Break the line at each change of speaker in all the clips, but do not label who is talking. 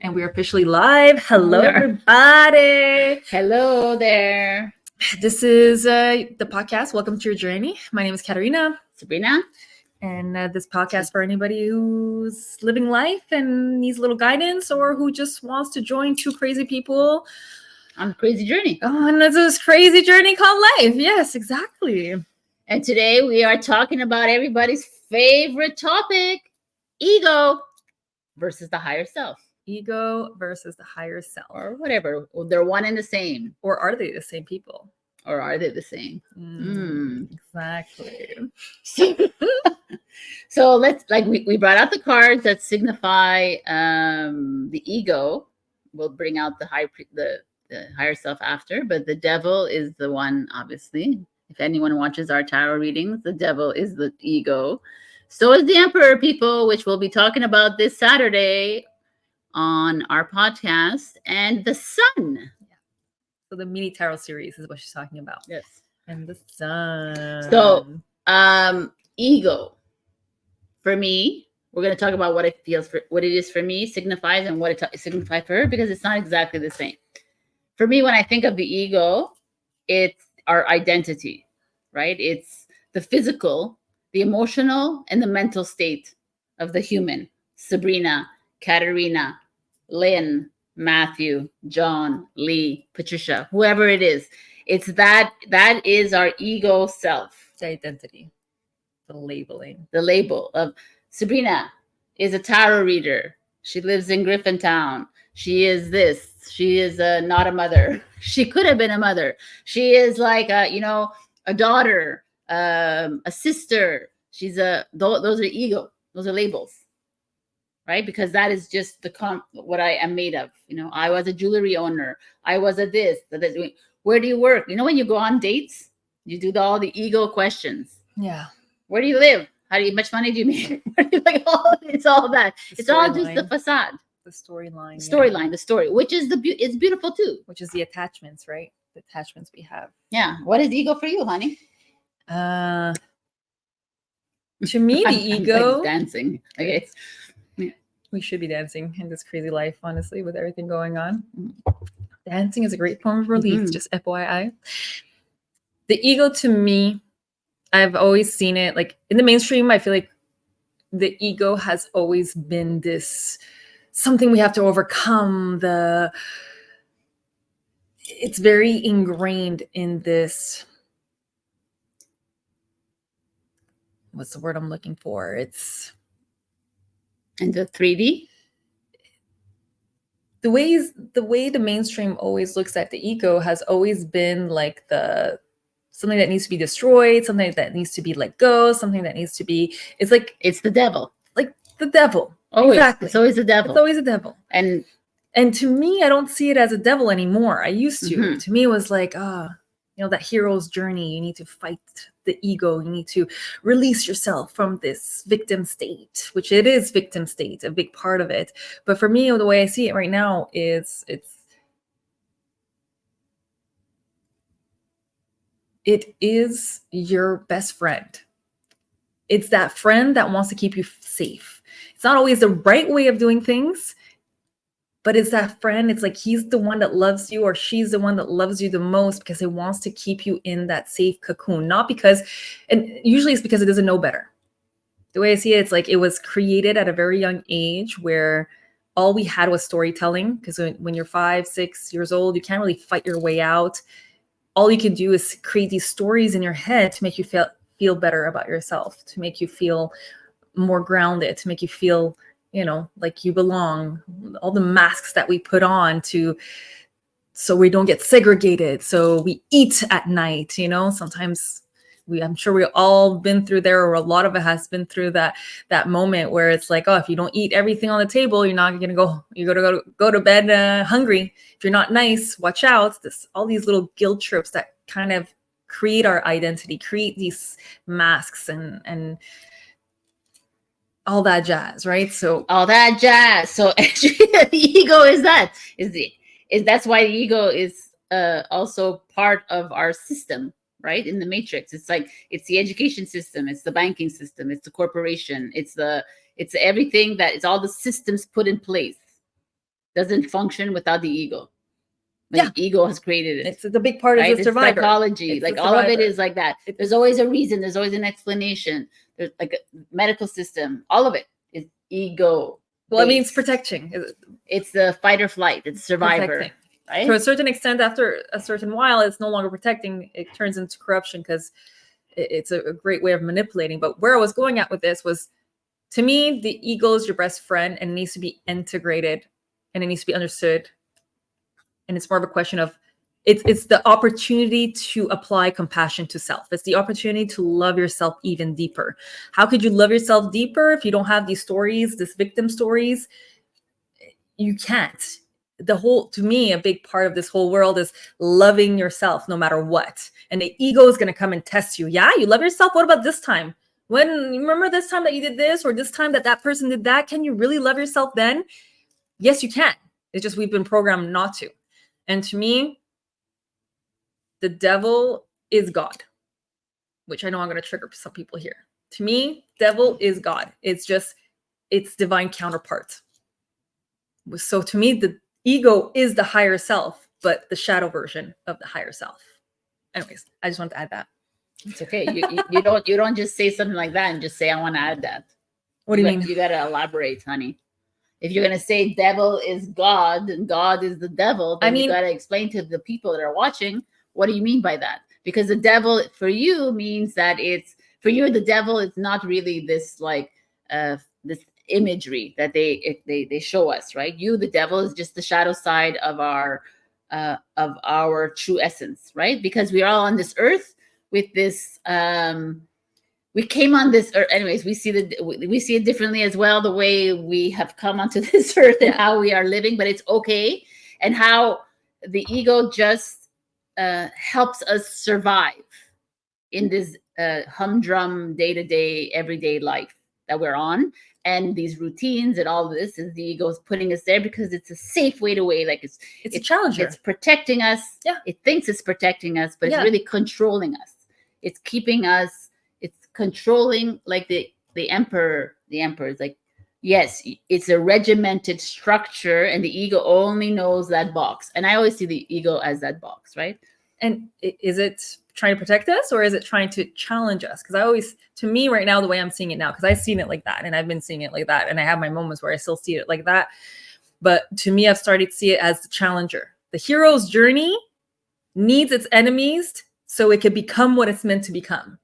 And we're officially live. Hello,
We are.
everybody.
Hello there.
This is the podcast. Welcome to your journey. My name is Katarina.
Sabrina.
And this podcast for anybody who's living life and needs a little guidance or who just wants to join two crazy people
On a crazy journey.
on this crazy journey called life. Yes, exactly.
And today we are talking about everybody's favorite topic, ego versus the higher self.
Ego versus the higher self.
Or whatever. They're one and the same.
Or are they the same people?
Or are they the same?
Exactly.
So let's, like, we brought out the cards that signify the ego. We'll bring out the higher self after, but the devil is the one, obviously. If anyone watches our tarot readings, the devil is the ego. So is the emperor, people, which we'll be talking about this Saturday on our podcast, and the sun.
So the mini tarot series is what she's talking about.
Yes.
And the sun.
So ego. For me, we're going to talk about what it feels for, what it is for me, signifies, and what it signifies for her, because it's not exactly the same. For me, when I think of the ego, it's our identity, right? It's the physical, the emotional, and the mental state of the human. Sabrina, Katarina, Lynn, Matthew, John, Lee, Patricia, whoever it is. It's that is our ego self.
The identity, the labeling.
The label of Sabrina is a tarot reader. She lives in Griffintown. She is this. She is not a mother. She could have been a mother. She is like a daughter, a sister. She's those are ego. Those are labels, right? Because that is just what I am made of. I was a jewelry owner. I was a this. Where do you work? When you go on dates, you do all the ego questions.
Yeah.
Where do you live? How much money do you make? It's all that. It's all just the facade.
The storyline.
The story, which is it's beautiful too.
Which is the attachments, right? The attachments we have.
Yeah. What is ego for you, honey?
To me, the ego.
Like dancing. Okay.
We should be dancing in this crazy life, honestly, with everything going on. Dancing is a great form of release, just FYI. The ego, to me, I've always seen it like in the mainstream. I feel like the ego has always been this something we have to overcome. It's very ingrained in this. What's the word I'm looking for? It's
in the 3D.
The way the mainstream always looks at the ego has always been like something that needs to be destroyed, something that needs to be let go, something that needs to be. It's like
it's the devil.
Like the devil.
Always.
Exactly.
It's always the devil.
It's always a devil. And to me, I don't see it as a devil anymore. I used to. To me, it was like, that hero's journey. You need to fight the ego. You need to release yourself from this victim state, which it is victim state, a big part of it. But for me, the way I see it right now is it is your best friend. It's that friend that wants to keep you safe. It's not always the right way of doing things, but it's that friend. It's like he's the one that loves you, or she's the one that loves you the most because it wants to keep you in that safe cocoon. Not because, and usually it's because it doesn't know better. The way I see it, it's like it was created at a very young age where all we had was storytelling. Because when you're 5, 6 years old, you can't really fight your way out. All you can do is create these stories in your head to make you feel better about yourself, to make you feel more grounded, to make you feel like you belong. All the masks that we put on so we don't get segregated. So we eat at night, sometimes I'm sure we've all been through there, or a lot of it has been through that moment where it's like, oh, if you don't eat everything on the table, you're not going to go to bed hungry. If you're not nice, watch out. All these little guilt trips that kind of create our identity, create these masks and all that jazz, right? So
all that jazz. So actually, the ego is that's why the ego is also part of our system, right? In the matrix, it's like it's the education system, it's the banking system, it's the corporation, it's everything that it's all the systems put in place doesn't function without the ego. The ego has created it.
It's the big part of the survivor.
It's psychology. Like all of it is like that. There's always a reason. There's always an explanation. There's like a medical system. All of it is ego.
Well, I mean, it's protecting.
It's the fight or flight. It's survivor.
Protecting.
Right?
To a certain extent, after a certain while, it's no longer protecting. It turns into corruption because it's a great way of manipulating. But where I was going at with this was, to me, the ego is your best friend and it needs to be integrated and it needs to be understood. And it's more of a question of, it's the opportunity to apply compassion to self. It's the opportunity to love yourself even deeper. How could you love yourself deeper if you don't have these stories, these victim stories? You can't. To me, a big part of this whole world is loving yourself no matter what. And the ego is going to come and test you. Yeah, you love yourself. What about this time? Remember this time that you did this, or this time that person did that? Can you really love yourself then? Yes, you can. It's just we've been programmed not to. And to me, the devil is God, which I know I'm going to trigger some people here. To me, devil is God. It's just its divine counterpart. So to me, the ego is the higher self, but the shadow version of the higher self. Anyways, I just wanted to add that.
It's okay. You don't just say something like that and just say, I want to add that.
What do you mean?
You got to elaborate, honey. If you're going to say devil is God and God is the devil, then you got to explain to the people that are watching, what do you mean by that? Because the devil for you means that for you, the devil is not really this like this imagery that they show us, right? The devil is just the shadow side of our true essence, right? Because we are all on this earth with this we came on this earth. Anyways, we see it differently as well, the way we have come onto this earth and how we are living, but it's okay. And how the ego just helps us survive in this humdrum day-to-day, everyday life that we're on. And these routines and all of this is the ego is putting us there because it's a safe way to way. Like it's
a challenger.
It's protecting us. Yeah. It thinks it's protecting us, but it's really controlling us. It's keeping us. It's controlling, like the emperor. The emperor is like, yes, it's a regimented structure, and the ego only knows that box. And I always see the ego as that box, right?
And is it trying to protect us, or is it trying to challenge us? Because to me right now, the way I'm seeing it now, because I've seen it like that, and I've been seeing it like that, and I have my moments where I still see it like that. But to me, I've started to see it as the challenger. The hero's journey needs its enemies so it can become what it's meant to become.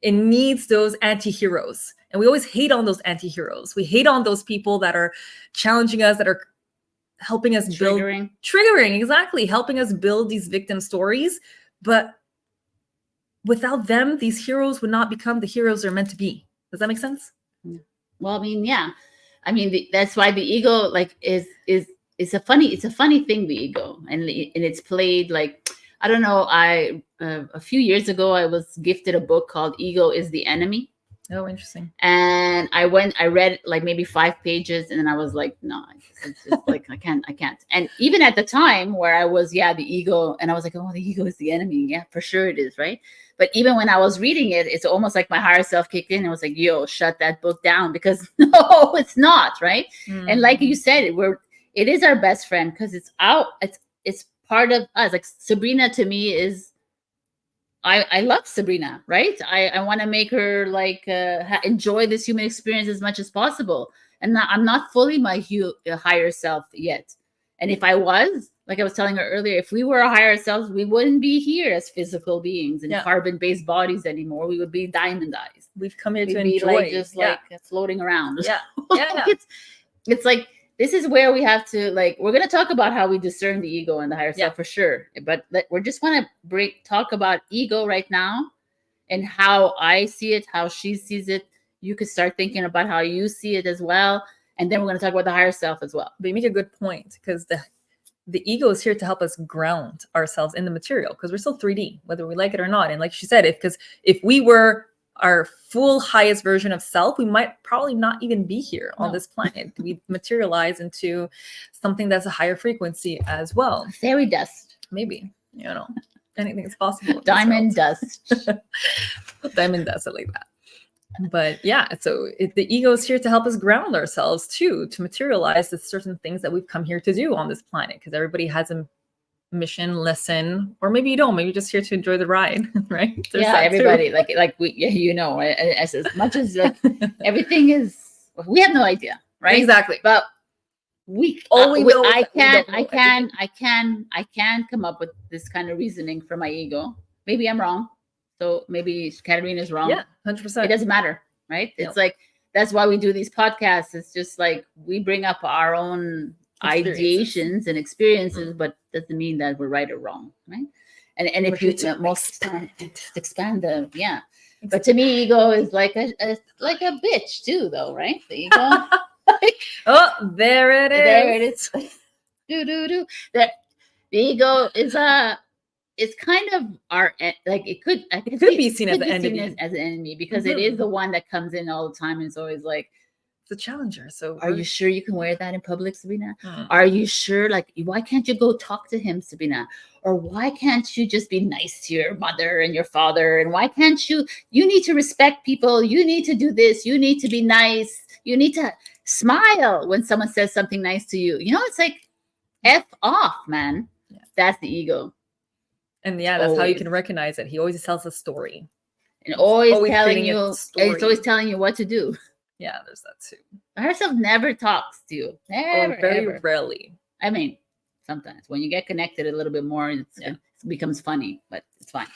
It needs those anti-heroes. And we always hate on those anti-heroes. We hate on those people that are challenging us, that are helping us triggering, exactly, helping us build these victim stories. But without them, these heroes would not become the heroes they're meant to be. Does that make sense?
Well, I mean, yeah. I mean, that's why the ego is a funny thing, the ego, and it's played like, I don't know. A few years ago, I was gifted a book called Ego is the Enemy.
Oh, interesting.
And I read like maybe 5 pages, and then I was like, no, it's like, I can't. And even at the time where I was, the ego, and I was like, oh, the ego is the enemy. Yeah, for sure it is, right? But even when I was reading it, it's almost like my higher self kicked in and was like, yo, shut that book down, because no, it's not, right? Mm-hmm. And like you said, it is our best friend, because it's part of us. Like Sabrina to me is, I love Sabrina, right? I want to make her like enjoy this human experience as much as possible. And I'm not fully my higher self yet. And if I was, like I was telling her earlier, if we were our higher selves, we wouldn't be here as physical beings in carbon-based bodies anymore. We would be diamondized.
We've come here to enjoy,
like floating around.
Yeah,
It's like, this is where we have to, like, we're going to talk about how we discern the ego and the higher self for sure. But we just want to talk about ego right now and how I see it, how she sees it. You could start thinking about how you see it as well. And then we're going to talk about the higher self as well.
But you make a good point, because the ego is here to help us ground ourselves in the material, because we're still 3D, whether we like it or not. And like she said, if we were our full highest version of self, we might probably not even be here on this planet. We materialize into something that's a higher frequency as well.
Fairy dust.
Maybe, anything is possible.
Diamond dust.
Diamond dust, I like that. But yeah, so the ego is here to help us ground ourselves too, to materialize the certain things that we've come here to do on this planet, because everybody has a mission, lesson, or maybe you don't, maybe you're just here to enjoy the ride. Right? There's
yeah,
that
everybody,
too.
like we, yeah, you know, as much as like everything is, we have no idea, right?
Exactly.
But we
all we know is
I
that we don't know
I can come up with this kind of reasoning for my ego. Maybe I'm wrong, so maybe Katarina is wrong.
Yeah, 100%.
It doesn't matter, right?
Yep.
It's like, that's why we do these podcasts. It's just like we bring up our own ideations and experiences, but doesn't mean that we're right or wrong, right? And if you expand the, yeah. But to me, ego is like a bitch too, though, right? The ego.
Oh, there it is.
There it is. Do. That the ego is it's kind of our, like it could
be seen as an enemy,
because it is the one that comes in all the time and it's always like,
it's a challenger. So
are you sure you can wear that in public, Sabrina? Are you sure? Like, why can't you go talk to him, Sabrina? Or why can't you just be nice to your mother and your father? And why can't you need to respect people. You need to do this. You need to be nice. You need to smile when someone says something nice to you. You know, it's like, F off, man. Yeah. That's the ego.
And yeah, that's always how you can recognize it. He always tells a story.
And always telling you, it's always telling you what to do.
Yeah, there's that too.
Higher self never talks to you. Never,
or very rarely.
I mean, sometimes when you get connected a little bit more, it becomes funny, but it's fine.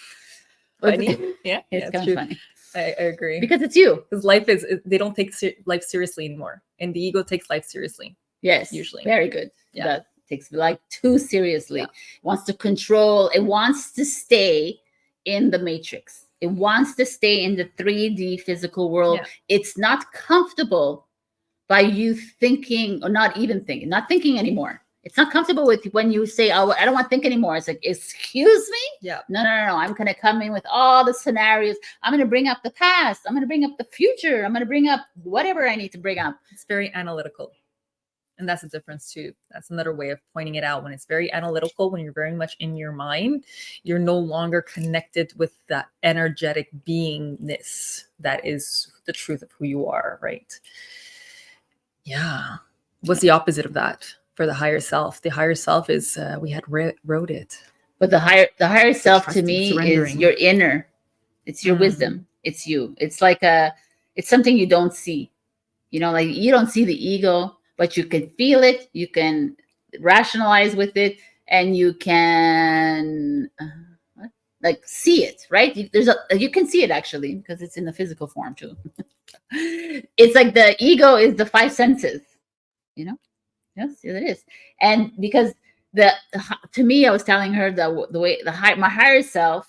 Funny? Yeah,
it's kind of funny.
I agree.
Because it's you.
Because they don't take life seriously anymore. And the ego takes life seriously.
Yes.
Usually.
Very good. Yeah. That takes life too seriously. It wants to control. It wants to stay in the matrix. It wants to stay in the 3D physical world. Yeah. It's not comfortable by you thinking, or not thinking anymore. It's not comfortable with when you say, oh, I don't want to think anymore. It's like, excuse me?
Yeah.
No. I'm going to come in with all the scenarios. I'm going to bring up the past. I'm going to bring up the future. I'm going to bring up whatever I need to bring up.
It's very analytical. And that's the difference too. That's another way of pointing it out. When it's very analytical, when you're very much in your mind, you're no longer connected with that energetic beingness that is the truth of who you are, right? Yeah. What's the opposite of that for the higher self? The higher self is, we had wrote it.
But the higher self to me is your inner. It's your wisdom. It's you. It's like it's something you don't see. You know, like you don't see the ego, but you can feel it, you can rationalize with it, and you can like see it, right? You can see it actually, because it's in the physical form too. It's like the ego is the 5 senses, you know? Yes, it is. And because to me, I was telling her the way my higher self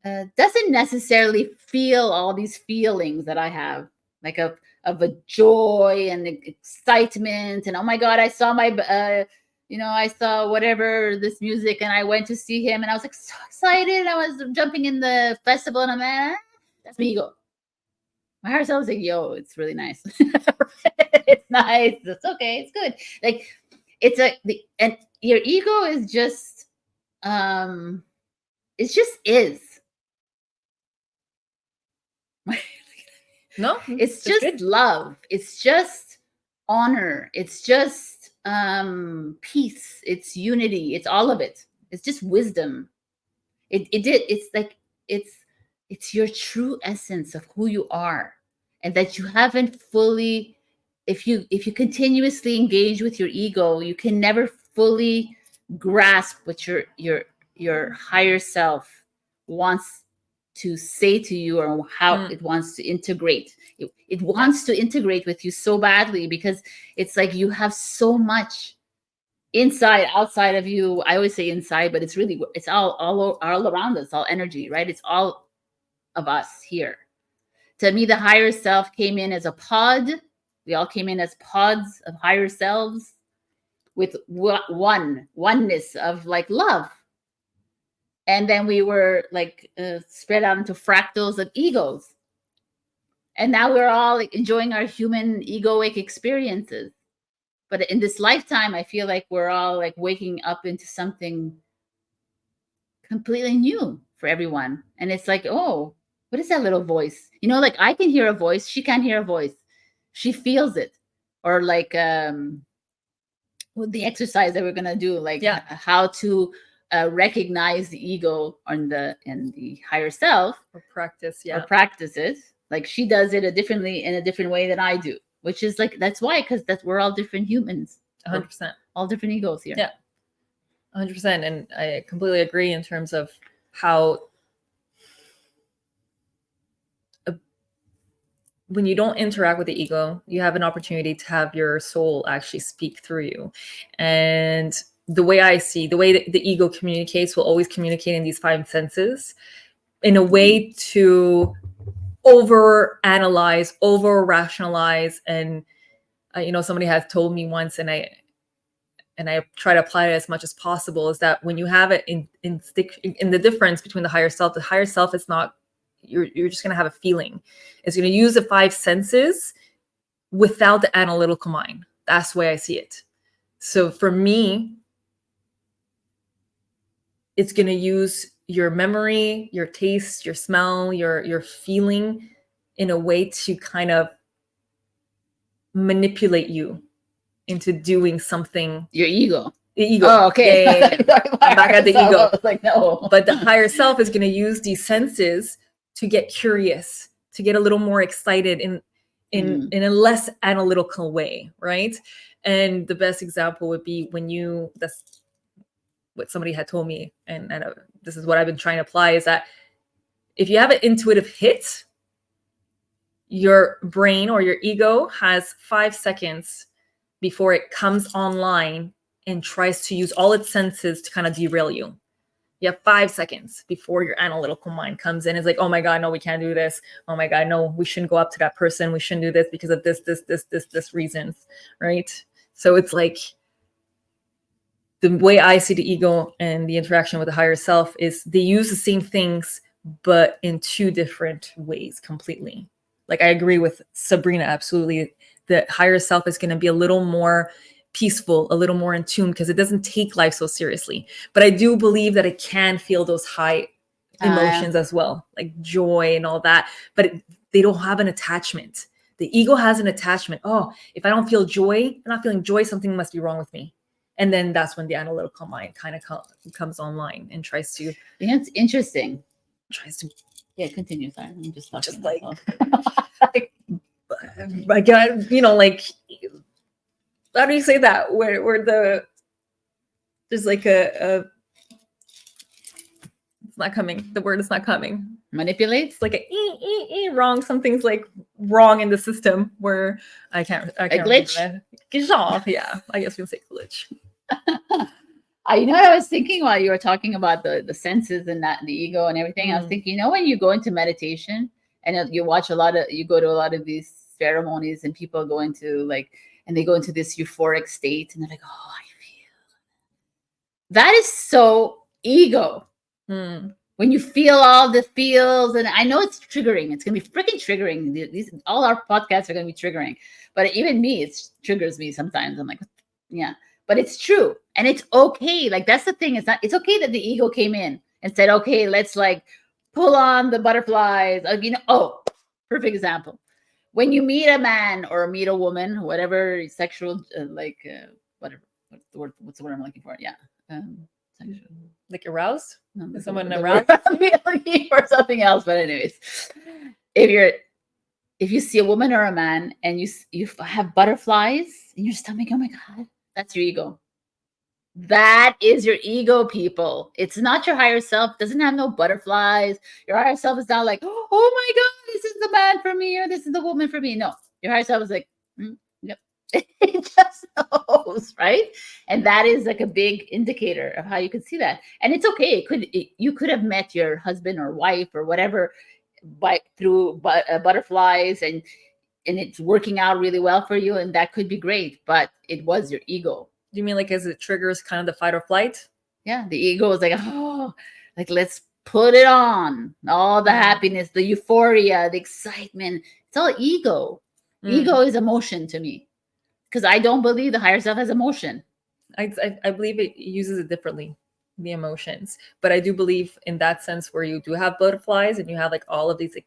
doesn't necessarily feel all these feelings that I have, like of a joy and excitement, and oh my God, I saw I saw whatever this music, and I went to see him, and I was like so excited. I was jumping in the festival, and I'm like, that's my ego. My higher self was like, yo, it's really nice. It's nice. It's okay. It's good. Like and your ego is just, it just is.
No,
it's just good. Love. It's just honor. It's just peace. It's unity. It's all of it. It's just wisdom. It's like it's your true essence of who you are, and that you haven't fully. If you continuously engage with your ego, you can never fully grasp what your higher self wants to say to you, or how it wants to integrate. It wants to integrate with you so badly, because it's like you have so much inside, outside of you. I always say inside, but it's really, it's all around us, all energy, right? It's all of us here. To me, the higher self came in as a pod. We all came in as pods of higher selves with oneness of like love. And then we were like spread out into fractals of egos. And now we're all like enjoying our human egoic experiences. But in this lifetime, I feel like we're all like waking up into something completely new for everyone. And it's like, oh, what is that little voice? You know, like I can hear a voice, she can't hear a voice. She feels it. Or like with the exercise that we're gonna do, like how to recognize the ego and the higher self,
or practice,
or practice it. Like she does it in a different way than I do, which is like, that's why, because we're all different humans.
100%.
All different egos here.
Yeah. 100%. And I completely agree in terms of how when you don't interact with the ego, you have an opportunity to have your soul actually speak through you. And the way I see, the way that the ego communicates will always communicate in these 5 senses in a way to over analyze, over rationalize. And somebody has told me once, and I try to apply it as much as possible, is that when you have it in the difference between the higher self is not, you're just going to have a feeling. It's going to use the 5 senses without the analytical mind. That's the way I see it. So for me, it's going to use your memory, your taste, your smell, your feeling in a way to kind of manipulate you into doing something.
Your ego.
The ego.
Oh, okay.
Yeah. I'm back at the ego.
I was like, no.
But the higher self is going to use these senses to get curious, to get a little more excited in a less analytical way, right? And the best example would be that's what somebody had told me, and this is what I've been trying to apply, is that if you have an intuitive hit, your brain or your ego has 5 seconds before it comes online and tries to use all its senses to kind of derail you. You have 5 seconds before your analytical mind comes in. It's like, oh my God, no, we can't do this. Oh my God, no, we shouldn't go up to that person. We shouldn't do this because of this reasons, right? So it's like, the way I see the ego and the interaction with the higher self is they use the same things, but in 2 different ways completely. Like I agree with Sabrina, absolutely. The higher self is going to be a little more peaceful, a little more in tune, because it doesn't take life so seriously. But I do believe that it can feel those high emotions as well, like joy and all that. But they don't have an attachment. The ego has an attachment. Oh, if I don't feel joy, I'm not feeling joy, something must be wrong with me. And then that's when the analytical mind kind of comes online and tries to.
Yeah, it's interesting.
Yeah,
continue. Sorry, I'm just talking.
Just like, I got, like, how do you say that? Where there's like it's not coming. The word is not coming.
Manipulates?
It's like wrong. Something's like wrong in the system where I can't
a glitch?
Yeah, I guess we can say glitch.
You know what I was thinking while you were talking about the senses and that, the ego and everything? I was thinking, when you go into meditation and you go to a lot of these ceremonies and people go into and they go into this euphoric state and they're like, oh, I feel. That is so ego. When you feel all the feels, and I know it's triggering. It's going to be freaking triggering. All our podcasts are going to be triggering. But even me, it triggers me sometimes. I'm like, yeah. But it's true. And it's okay. Like, that's the thing. It's okay that the ego came in and said, okay, let's pull on the butterflies. Perfect example. When you meet a man or meet a woman, whatever sexual, whatever, what's the word I'm looking for? Yeah. Sexual.
Like aroused?
No,
is someone aroused?
Or something else. But anyways, if you see a woman or a man and you have butterflies in your stomach, oh my God, that's your ego. That is your ego, people. It's not your higher self. It doesn't have no butterflies. Your higher self is not like, oh my God, this is the man for me or this is the woman for me. No, your higher self is like, yep. It just knows, right? And that is like a big indicator of how you can see that. And it's okay. You could have met your husband or wife or whatever through butterflies and it's working out really well for you, and that could be great. But it was your ego.
You mean like as it triggers kind of the fight or flight?
Yeah, the ego is like, oh, let's put it on. All the happiness, the euphoria, the excitement. It's all ego. Ego is emotion to me. Because I don't believe the higher self has emotion.
I believe it uses it differently. the emotions. But I do believe in that sense where you do have butterflies and you have like all of these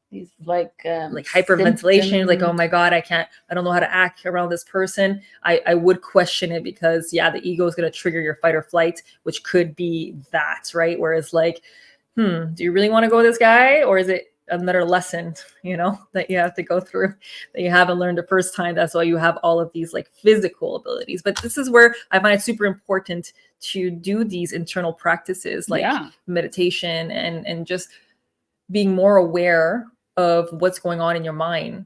these
hyperventilation, like, oh my God, I don't know how to act around this person. I would question it because the ego is going to trigger your fight or flight, which could be that, right? Whereas like, do you really want to go with this guy, or is it another lesson, that you have to go through that you haven't learned the first time? That's why you have all of these like physical abilities. But this is where I find it super important to do these internal practices like meditation and just being more aware of what's going on in your mind.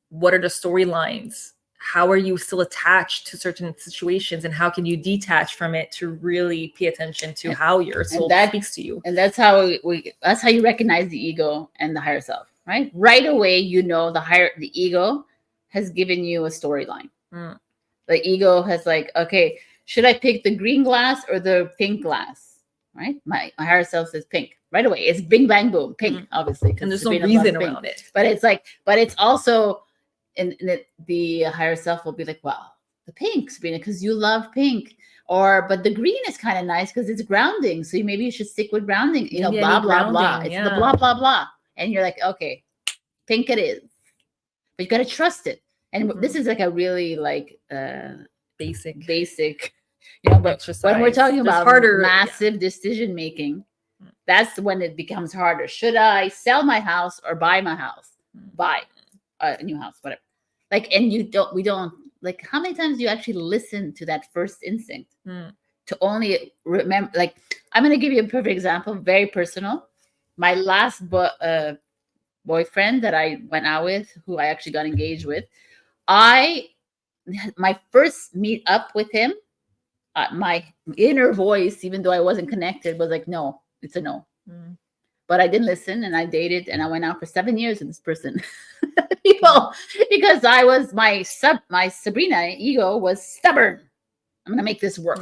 What are the storylines? How are you still attached to certain situations, and how can you detach from it to really pay attention to how your soul speaks to you?
And that's how that's how you recognize the ego and the higher self, right? Right away, the ego has given you a storyline. The ego has like, okay, should I pick the green glass or the pink glass? Right? My higher self says pink. Right away, it's bing bang boom, pink, obviously,
and there's Sabrina no reason around it.
But it's also, and the higher self will be like, well, the pink, Sabrina, because you love pink, but the green is kind of nice because it's grounding, so maybe you should stick with grounding. Blah blah blah. It's the blah blah blah, and you're like, okay, pink it is, but you got to trust it. And this is like a really like basic. But when we're talking about massive decision making, that's when it becomes harder. Should I sell my house or buy my house? Buy a new house, whatever. Like, and we don't like, how many times do you actually listen to that first instinct to only remember? Like, I'm going to give you a perfect example, very personal. My last boyfriend that I went out with, who I actually got engaged with, my first meet up with him, my inner voice, even though I wasn't connected, was like, no, it's a no. But I didn't listen, and I dated, and I went out for 7 years with this person. Because I was my Sabrina ego was stubborn. I'm gonna make this work.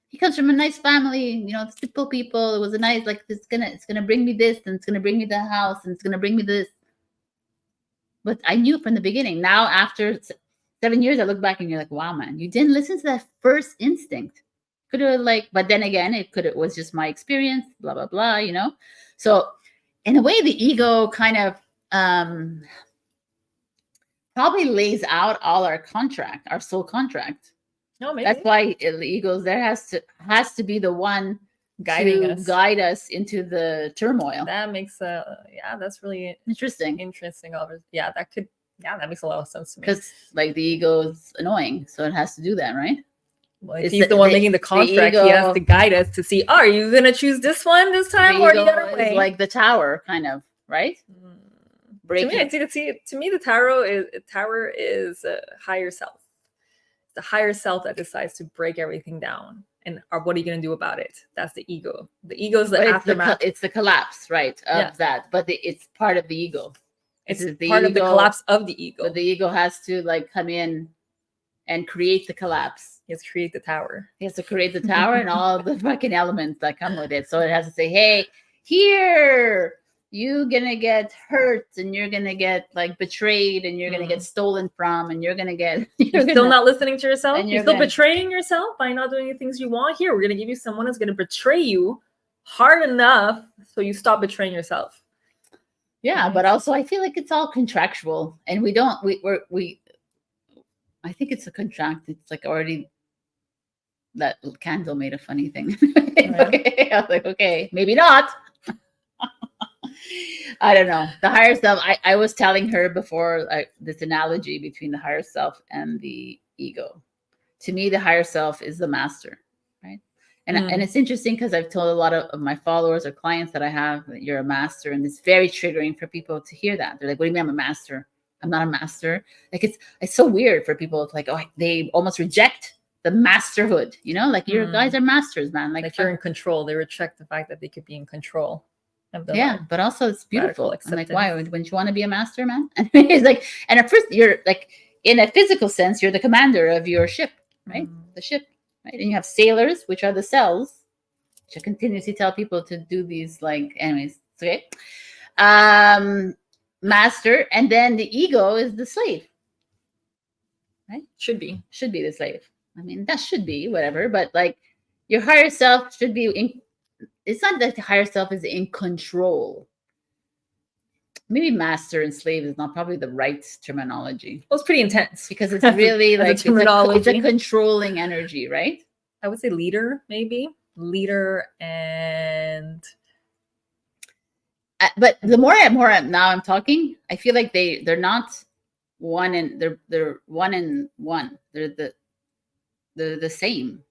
He comes from a nice family, simple people. It was a nice, like, it's gonna bring me this, and it's gonna bring me the house, and it's gonna bring me this. But I knew from the beginning. Now, after 7 years, I look back and you're like, wow, man, you didn't listen to that first instinct. Could have but then again, it was just my experience, blah, blah, blah, So in a way, the ego kind of probably lays out all our soul contract.
No, maybe.
That's why the egos there has to be the one guide us into the turmoil.
That makes that's really
interesting.
Yeah, that makes a lot of sense to me.
Because like the ego is annoying, so it has to do that, right?
Well, if he's the one making the contract, he has to guide us to see, are you going to choose this one this time, or are you going to wait?
Like the tower, kind of, right?
To me, the tower is a higher self. It's the higher self that decides to break everything down. And what are you going to do about it? That's the ego. The ego is the aftermath.
It's the collapse, right, of that. But it's part of the ego.
It's part of the collapse of the ego.
But the ego has to like come in and create the collapse.
He has to create the tower.
He has to create the tower and all the fucking elements that come with it. So it has to say, hey, here, you're going to get hurt, and you're going to get like betrayed, and you're going to get stolen from, and you're going to get...
You're still not listening to yourself? You're still betraying yourself by not doing the things you want? Here, we're going to give you someone who's going to betray you hard enough so you stop betraying yourself.
Yeah, but also I feel like it's all contractual, and I think it's a contract. It's like already, that candle made a funny thing. I was like, okay, maybe not. I don't know. The higher self, I was telling her before this analogy between the higher self and the ego. To me, the higher self is the master, right? And it's interesting because I've told a lot of my followers or clients that I have that you're a master, and it's very triggering for people to hear that. They're like, what do you mean I'm a master? I'm not a master. Like it's so weird for people to like, they almost reject the masterhood, like your guys are masters, man. Like
you're in control. They reject the fact that they could be in control.
But also it's beautiful. I'm like, why wouldn't you want to be a master, man? And it's like, and at first you're like, in a physical sense, you're the commander of your ship, right? The ship, right? And you have sailors, which are the cells, which I continuously tell people to do these, like, anyways, okay. Master, and then the ego is the slave, right?
Should be
the slave. I mean, that should be whatever, but like Your higher self should be in. It's not that the higher self is in control. Maybe master and slave is not probably the right terminology.
Well, it's pretty intense
because it's really like it's a controlling energy, right?
I would say leader, maybe leader, and
but the more now I'm talking, I feel like they're not one, and they're one and one. They're the same,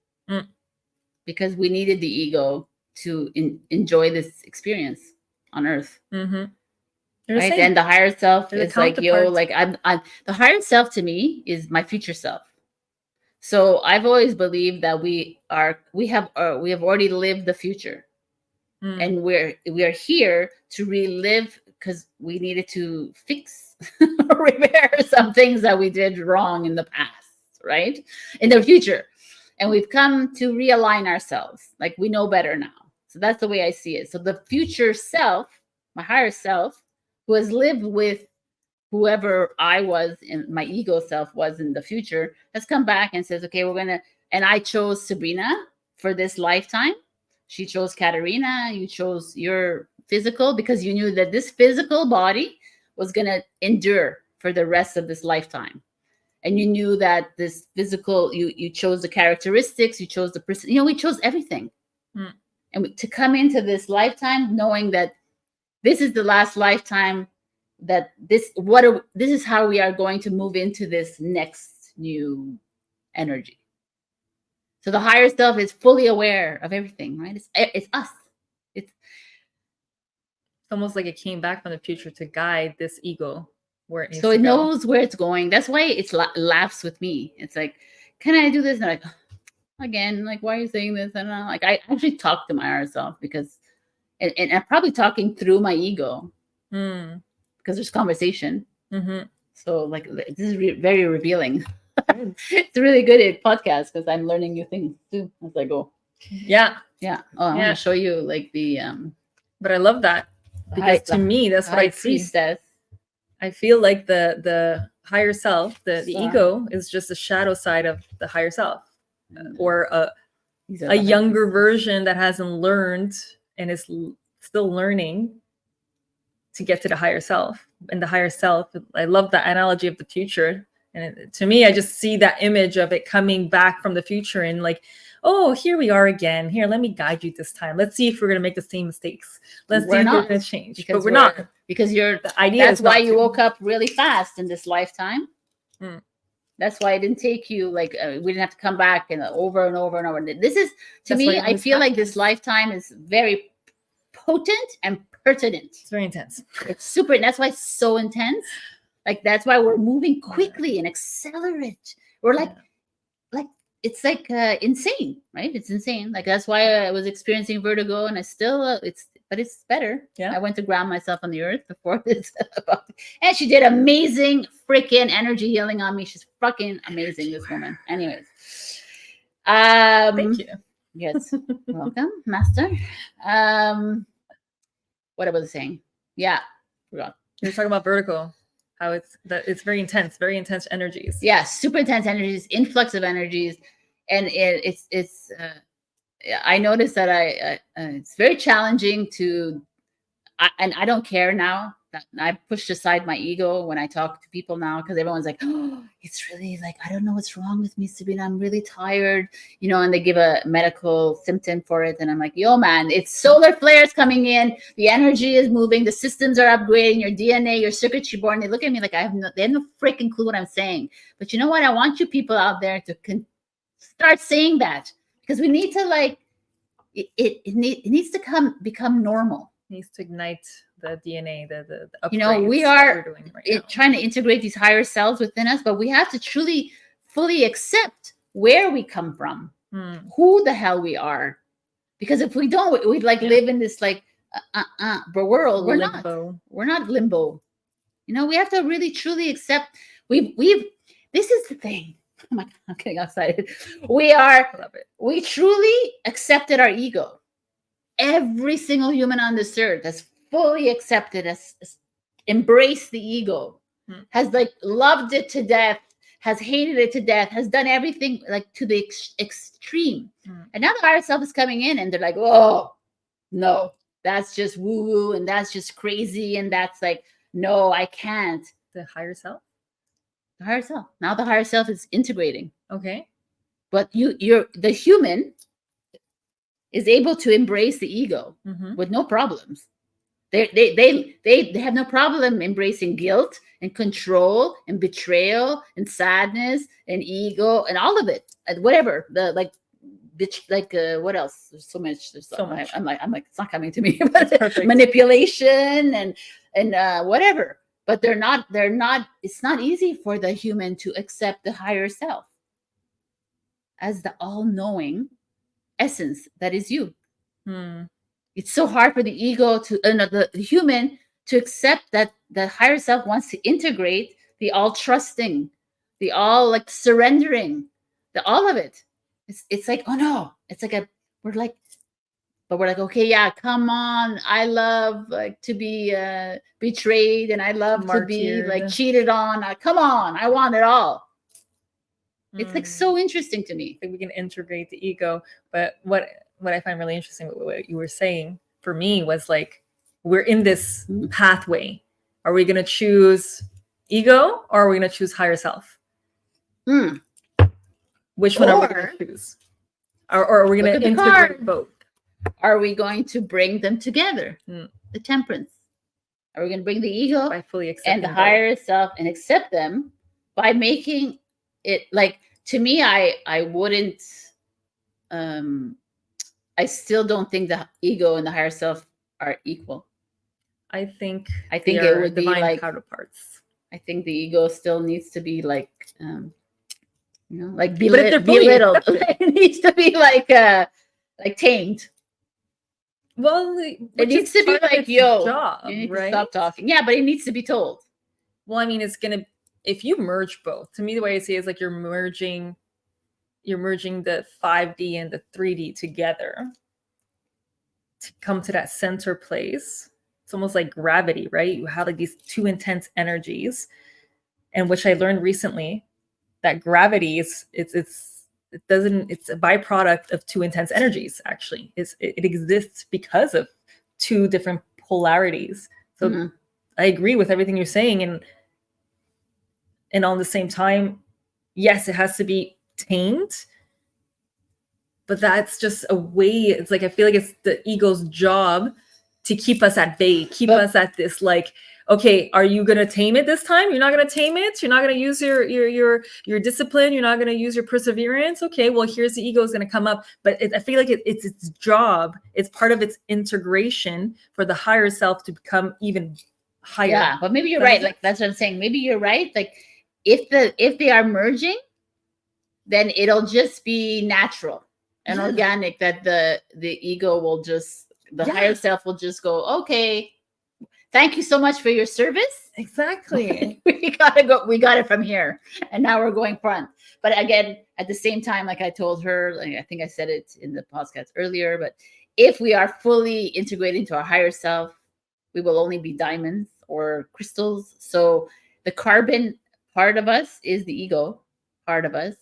because we needed the ego to enjoy this experience on Earth.
Mm-hmm.
Right? And the higher self is like, yo, like I'm the higher self to me is my future self. So I've always believed that we have already lived the future, and we are here to relive, because we needed to fix or repair some things that we did wrong in the past, right? In the future, and we've come to realign ourselves. Like, we know better now. So that's the way I see it. So the future self, my higher self, who has lived with whoever I was and my ego self was in the future, has come back and says, okay, and I chose Sabrina for this lifetime. She chose Katarina. You chose your physical, because you knew that this physical body was going to endure for the rest of this lifetime. And you knew that this physical, you chose the characteristics, you chose the person, we chose everything. And to come into this lifetime knowing that this is the last lifetime, that this is how we are going to move into this next new energy. So the higher self is fully aware of everything, right? It's us. It's
almost like it came back from the future to guide this ego where it needs
so it
to go.
knows where it's going. That's why it laughs with me. It's like, can I do this? And I'm like, again, like, why are you saying this? And I'm like, I actually talk to my higher self, because and I'm probably talking through my ego, because there's conversation. So like, this is very revealing. It's really good at podcast, because I'm learning new things too as I go.
Yeah.
Oh, I want to show you like the
but I love that, because to me that's what I see. I feel like the higher self, the ego, is just a shadow side of the higher self, or a younger version that hasn't learned and is still learning to get to the higher self. And the higher self, I love that analogy of the future. And to me, I just see that image of it coming back from the future and like, oh, here we are again. Here, let me guide you this time. Let's see if we're going to make the same mistakes. Let's see if we're going to change. But we're not.
Because the idea that's why you woke up really fast in this lifetime. That's why it didn't take you, like, we didn't have to come back and over and over and over. This is, to me, I feel like this lifetime is very potent and pertinent.
It's very intense.
It's super, and that's why it's so intense. Like, that's why we're moving quickly and accelerate. We're like it's like insane, right? It's insane. Like, that's why I was experiencing vertigo, and I still but it's better. I went to ground myself on the earth before this, and she did amazing freaking energy healing on me. She's fucking amazing, this woman. Anyways,
thank you.
Yes, welcome, master. What I was saying? Yeah, forgot.
You were talking about vertigo. How it's very intense energies.
Yeah, super intense energies, influx of energies, and it's. I noticed that it's very challenging and I don't care now. That I pushed aside my ego when I talk to people now, because everyone's like, oh, it's really like, I don't know what's wrong with me, Sabrina. I'm really tired, and they give a medical symptom for it. And I'm like, yo, man, it's solar flares coming in. The energy is moving. The systems are upgrading. Your DNA, your circuitry board. And they look at me like they have no freaking clue what I'm saying. But you know what? I want you people out there to start saying that, because we need to, like, it needs to become normal.
It needs to ignite the DNA, the upgrades
we are trying to integrate these higher selves within us, but we have to truly, fully accept where we come from, who the hell we are. Because if we don't, we'd live in this like world. We're not limbo. We have to really truly accept. This is the thing. Oh my God, I'm getting excited. We truly accepted our ego. Every single human on this earth has fully accepted us, embraced the ego, has loved it to death, has hated it to death, has done everything like to the extreme. And now the higher self is coming in and they're like, oh, no, that's just woo woo. And that's just crazy. And that's like, no, I can't.
The higher self?
The higher self. Now the higher self is integrating.
Okay.
But the human is able to embrace the ego with no problems. They have no problem embracing guilt and control and betrayal and sadness and ego and all of it, and whatever what else? There's so much. There's so much. I'm like it's not coming to me. But manipulation and whatever. But they're not. It's not easy for the human to accept the higher self as the all-knowing essence that is you. It's so hard for the ego to the human to accept that the higher self wants to integrate the all trusting, the all like surrendering, the all of it. It's like, oh no, it's like we're like, okay, yeah, come on. I love like to be betrayed, and I love to be like cheated on. Come on, I want it all. It's like so interesting to me.
I think we can integrate the ego, but what I find really interesting with what you were saying for me was like, we're in this pathway. Are we going to choose ego or are we going to choose higher self? Which one are we going to choose? Or are we going to integrate both?
Are we going to bring them together? The temperance. Are we going to bring the ego
by fully
and the higher self and accept them by making it like, to me, I wouldn't, I still don't think the ego and the higher self are equal. I think it would be like
counterparts.
I think the ego still needs to be like, like belittled. It needs to be like tamed.
Well,
it needs to be like, yo, job, you need to stop talking. Yeah, but it needs to be told.
Well, I mean, it's gonna, if you merge both, to me, the way I see it is like you're merging the 5D and the 3D together to come to that center place. It's almost like gravity, right? You have like these two intense energies, and which I learned recently that gravity is it's a byproduct of two intense energies. Actually, it exists because of two different polarities. So I agree with everything you're saying, and on the same time, yes, it has to be tamed, but that's just a way. It's like I feel like it's the ego's job to keep us at bay, keep us at this like, okay, are you gonna tame it this time? You're not gonna tame it. You're not gonna use your discipline. You're not gonna use your perseverance. Okay, well, here's the ego is gonna come up, but I feel like it's its job. It's part of its integration for the higher self to become even higher.
Yeah, but maybe you're right. Like that's what I'm saying. Maybe you're right. Like if they are merging, then it'll just be natural and organic. That the ego will just higher self will just go, okay, thank you so much for your service.
Exactly.
We got it from here, and now we're going front. But again, at the same time, like I told her, like I think I said it in the podcast earlier, but if we are fully integrated into our higher self, we will only be diamonds or crystals. So the carbon part of us is the ego part of us.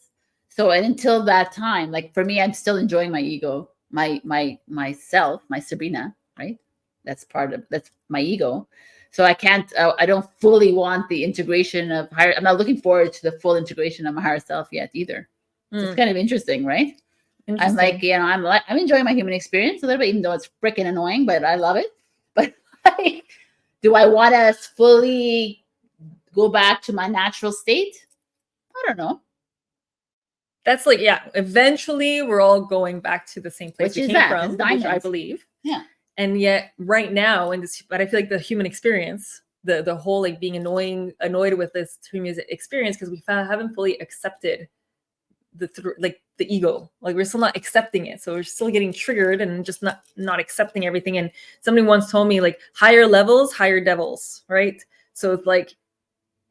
So, and until that time, like for me, I'm still enjoying my ego, myself, my Sabrina, right? That's my ego. So I can't, I don't fully want the integration of higher. I'm not looking forward to the full integration of my higher self yet either. So it's kind of interesting, right? I'm like, I'm enjoying my human experience a little bit, even though it's freaking annoying, but I love it. But like, do I want to fully go back to my natural state? I don't know.
That's like, yeah, eventually we're all going back to the same place we came from, which I believe.
Yeah.
And yet right now, but I feel like the human experience, the whole like being annoyed with this human experience, because we haven't fully accepted the ego. Like we're still not accepting it. So we're still getting triggered and just not accepting everything. And somebody once told me like higher levels, higher devils, right? So it's like,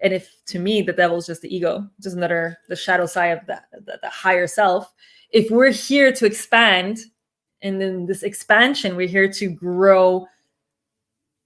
and if to me the devil's just the ego, just the shadow side of the higher self. If we're here to expand, and then this expansion, we're here to grow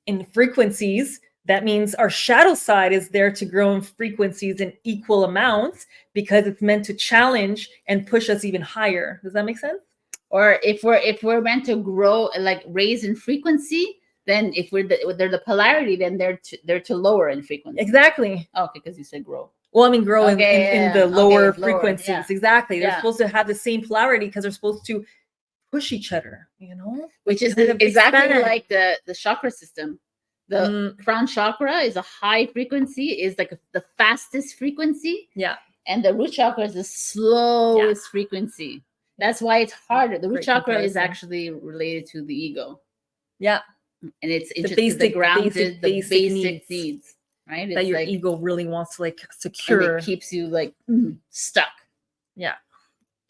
in frequencies, That means our shadow side is there to grow in frequencies in equal amounts because it's meant to challenge and push us even higher. Does that make sense?
Or if we're meant to grow, like raise in frequency, then if they're the polarity, then they're to lower in frequency.
Exactly.
Oh, okay, because you said grow.
Well, I mean, grow in the lower frequencies.
Yeah.
Exactly. They're supposed to have the same polarity because they're supposed to push each other, you know?
Which is
kind of
exactly
expand.
like the chakra system. The crown chakra is a high frequency, is like the fastest frequency.
Yeah.
And the root chakra is the slowest frequency. That's why it's harder. The root chakra is actually related to the ego.
Yeah.
And it's interesting. The grounded, the basic needs, right? It's
that your
like,
ego really wants to like secure.
And it keeps you like stuck.
Yeah.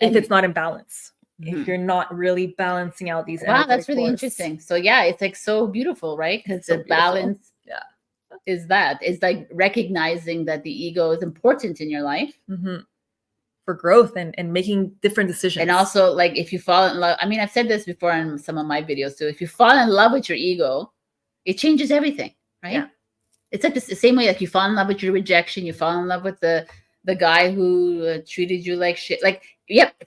If it's not in balance. If you're not really balancing out these
wow, that's really interesting. So yeah, it's like so beautiful, right? Because the balance is that. It's like recognizing that the ego is important in your life.
For growth and making different decisions.
And also, like, if you fall in love, I mean, I've said this before in some of my videos too. If you fall in love with your ego, it changes everything, right? Yeah. It's like the same way, like you fall in love with your rejection, you fall in love with the guy who treated you like shit. Like,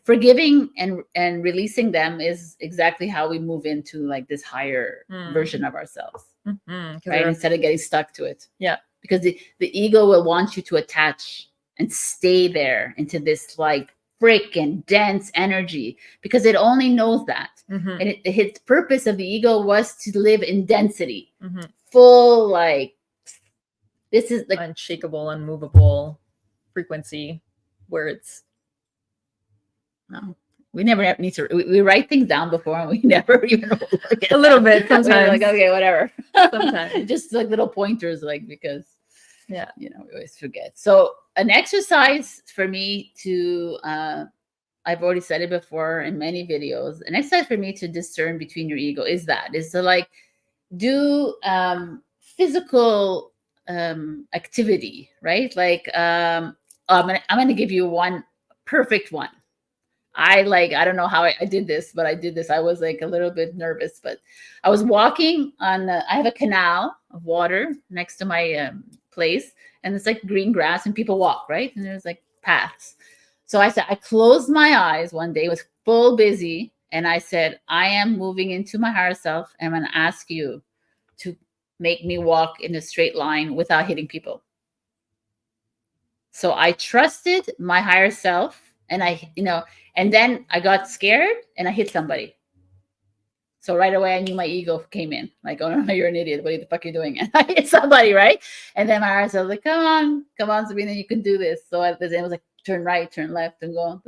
forgiving and releasing them is exactly how we move into like this higher version of ourselves, right? Instead of getting stuck to it. Yeah. Because the ego will want you to attach and stay there into this like freaking dense energy because it only knows that. And its purpose of the ego was to live in density, full, like, this is like
unshakable, unmovable frequency where it's
we never need to we write things down before and we never even look at
a little bit sometimes.
Like, okay, whatever.
Sometimes
just like little pointers, like, because
we
always forget. So an exercise for me to I've already said it before in many videos, an exercise for me to discern between your ego is to like do physical activity, right? Like I'm gonna give you one perfect one. I don't know how I did this, but I did this. I was like a little bit nervous, but I was walking on I have a canal of water next to my place, and it's like green grass and people walk, right? And there's like paths. So I closed my eyes one day, it was full busy, and I said, I am moving into my higher self, and I'm going to ask you to make me walk in a straight line without hitting people. So I trusted my higher self, and and then I got scared and I hit somebody. So right away I knew my ego came in, like, oh no, you're an idiot. What the fuck are you doing? And I hit somebody, right? And then my higher self was like, come on, Sabrina, you can do this. So it was like, turn right, turn left, and go.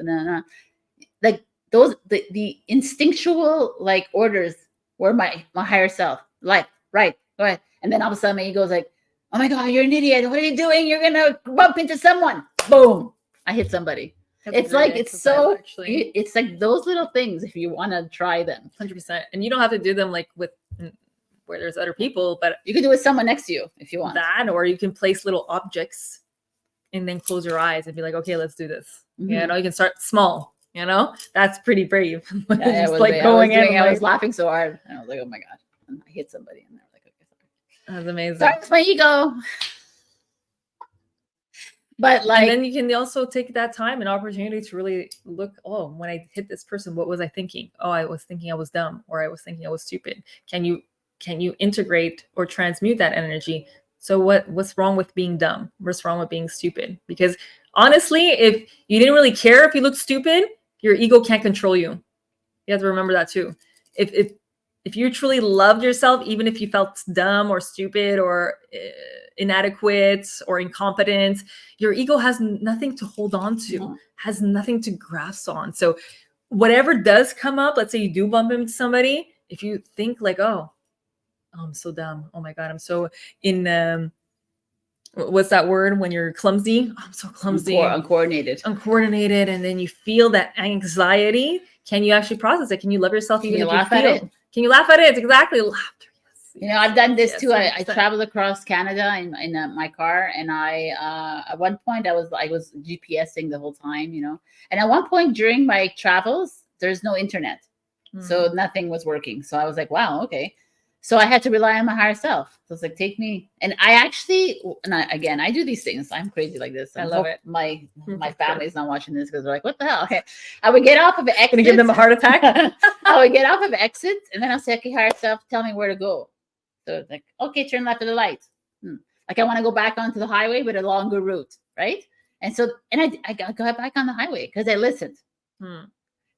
Like those, the instinctual like orders were my higher self. Like, right, go ahead. And then all of a sudden my ego is like, oh my God, you're an idiot. What are you doing? You're gonna bump into someone. Boom. I hit somebody. It's like, it's so, actually. It's like those little things if you want to try them.
100%. And you don't have to do them like with where there's other people, but
you can do it with someone next to you if you want.
That, or you can place little objects and then close your eyes and be like, okay, let's do this. You can start small, that's pretty brave.
Yeah, just like going in. I was laughing so hard. And I was like, oh my God. And I hit somebody and they were like, okay, sorry.
That's amazing.
Sorry, it's my ego. But like,
and then you can also take that time and opportunity to really look, oh, when I hit this person, what was I thinking? Oh, I was thinking I was dumb, or I was thinking I was stupid. Can you integrate or transmute that energy? So what's wrong with being dumb? What's wrong with being stupid? Because honestly, if you didn't really care if you looked stupid, your ego can't control you. You have to remember that too. If you truly loved yourself, even if you felt dumb or stupid or inadequate or incompetent, your ego has nothing to hold on to, has nothing to grasp on. So whatever does come up, let's say you do bump into somebody, if you think like, oh, I'm so dumb. Oh my God, I'm so what's that word when you're clumsy? I'm so clumsy.
Uncoordinated.
Uncoordinated. And then you feel that anxiety. Can you actually process it? Can you love yourself?
Can you laugh at it?
Can you laugh at it? Exactly. Laughter.
Yes. I've done this too. I traveled across Canada in my car, and I at one point I was GPSing the whole time, And at one point during my travels, there's no internet, so nothing was working. So I was like, wow, okay. So I had to rely on my higher self. So it's like, take me. And I actually, again, I do these things. I'm crazy like this.
I love it.
My family's not watching this because they're like, what the hell? Okay. I would get off of exits.
Gonna give them a heart attack.
I would get off of exits and then I'll say, okay, higher self, tell me where to go. So it's like, okay, turn left at the light. Like I want to go back onto the highway, but a longer route, right? And so, and I got back on the highway because I listened.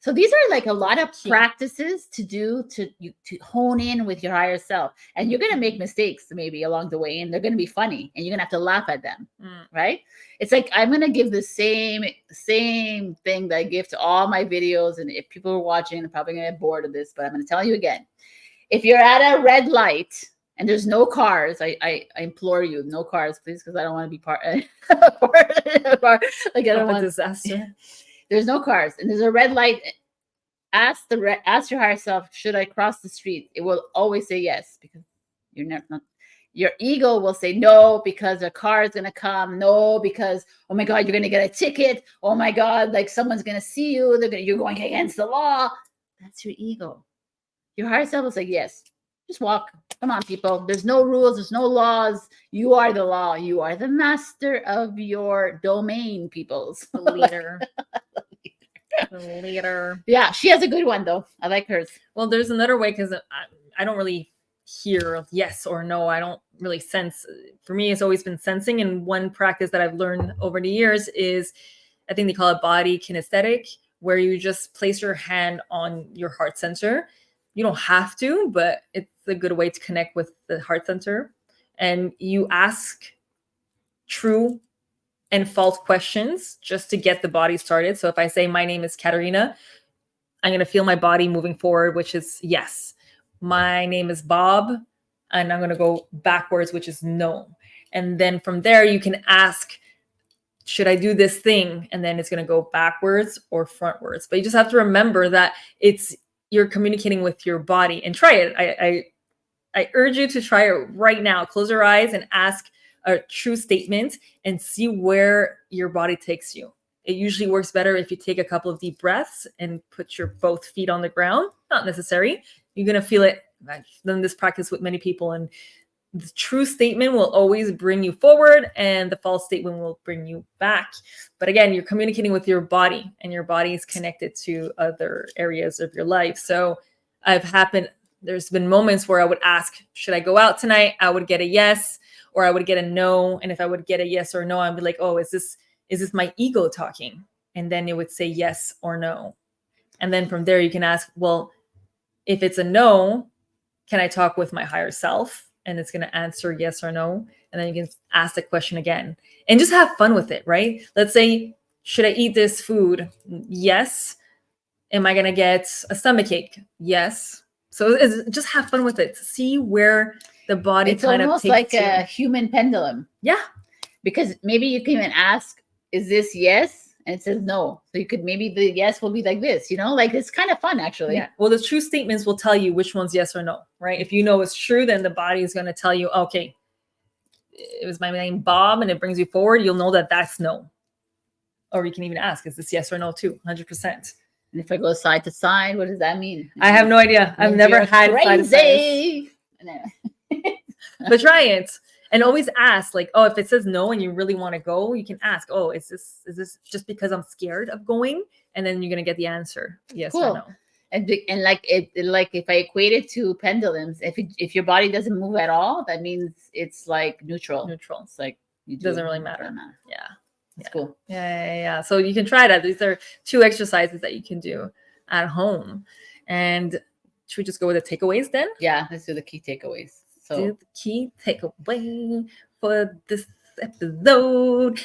So these are like a lot of practices to do to hone in with your higher self. And you're going to make mistakes maybe along the way, and they're going to be funny, and you're going to have to laugh at them, right? It's like I'm going to give the same thing that I give to all my videos. And if people are watching, they're probably going to get bored of this, but I'm going to tell you again. If you're at a red light and there's no cars, I implore you, no cars, please, because I don't want to be part like I don't want
disaster.
Yeah. There's no cars and there's a red light. Ask your higher self, should I cross the street? It will always say yes, because you're not. Your ego will say no because a car is gonna come. No, because oh my God, you're gonna get a ticket. Oh my God, like someone's gonna see you. You're going against the law. That's your ego. Your higher self will say yes. Just walk. Come on, people. There's no rules. There's no laws. You are the law. You are the master of your domain, peoples.
The leader. The leader.
Yeah, she has a good one though. I like hers.
Well, there's another way, because I don't really hear yes or no. I don't really sense. For me, it's always been sensing. And one practice that I've learned over the years is, I think they call it body kinesthetic, where you just place your hand on your heart center. You don't have to, but it's a good way to connect with the heart center. And you ask true and false questions just to get the body started. So if I say, my name is Katarina, I'm going to feel my body moving forward, which is yes. My name is Bob, and I'm going to go backwards, which is no. And then from there, you can ask, should I do this thing? And then it's going to go backwards or frontwards. But you just have to remember that you're communicating with your body, and try it. I urge you to try it right now. Close your eyes and ask a true statement and see where your body takes you. It usually works better if you take a couple of deep breaths and put your both feet on the ground. Not necessary. You're going to feel it. I've done this practice with many people, and the true statement will always bring you forward and the false statement will bring you back. But again, you're communicating with your body, and your body is connected to other areas of your life. So there's been moments where I would ask, should I go out tonight? I would get a yes, or I would get a no. And if I would get a yes or no, I'd be like, oh, is this my ego talking? And then it would say yes or no. And then from there, you can ask, well, if it's a no, can I talk with my higher self? And it's going to answer yes or no. And then you can ask the question again and just have fun with it, right? Let's say, should I eat this food? Yes. Am I going to get a stomachache? Yes. So just have fun with it. See where the body kind of takes you.
It's almost like a human pendulum.
Yeah.
Because maybe you can even ask, is this yes? And it says no. So you could, maybe the yes will be like this, like it's kind of fun actually.
Yeah. Well, the true statements will tell you which one's yes or no, right? If you know it's true, then the body is going to tell you, okay, it was my name Bob, and it brings you forward. You'll know that that's no. Or you can even ask, is this yes or no too? 100%.
And if I go side to side, what does that mean?
I have no idea. I've never had
crazy.
But try it. And always ask, like, oh, if it says no and you really want to go, you can ask, oh, is this just because I'm scared of going? And then you're gonna get the answer, yes or no.
And like if I equate it to pendulums, if your body doesn't move at all, that means it's like neutral.
It's
like
it doesn't really matter. Yeah,
it's cool.
Yeah. So you can try that. These are 2 exercises that you can do at home. And should we just go with the takeaways then?
Yeah, let's do the key takeaways. So
the key takeaway for this episode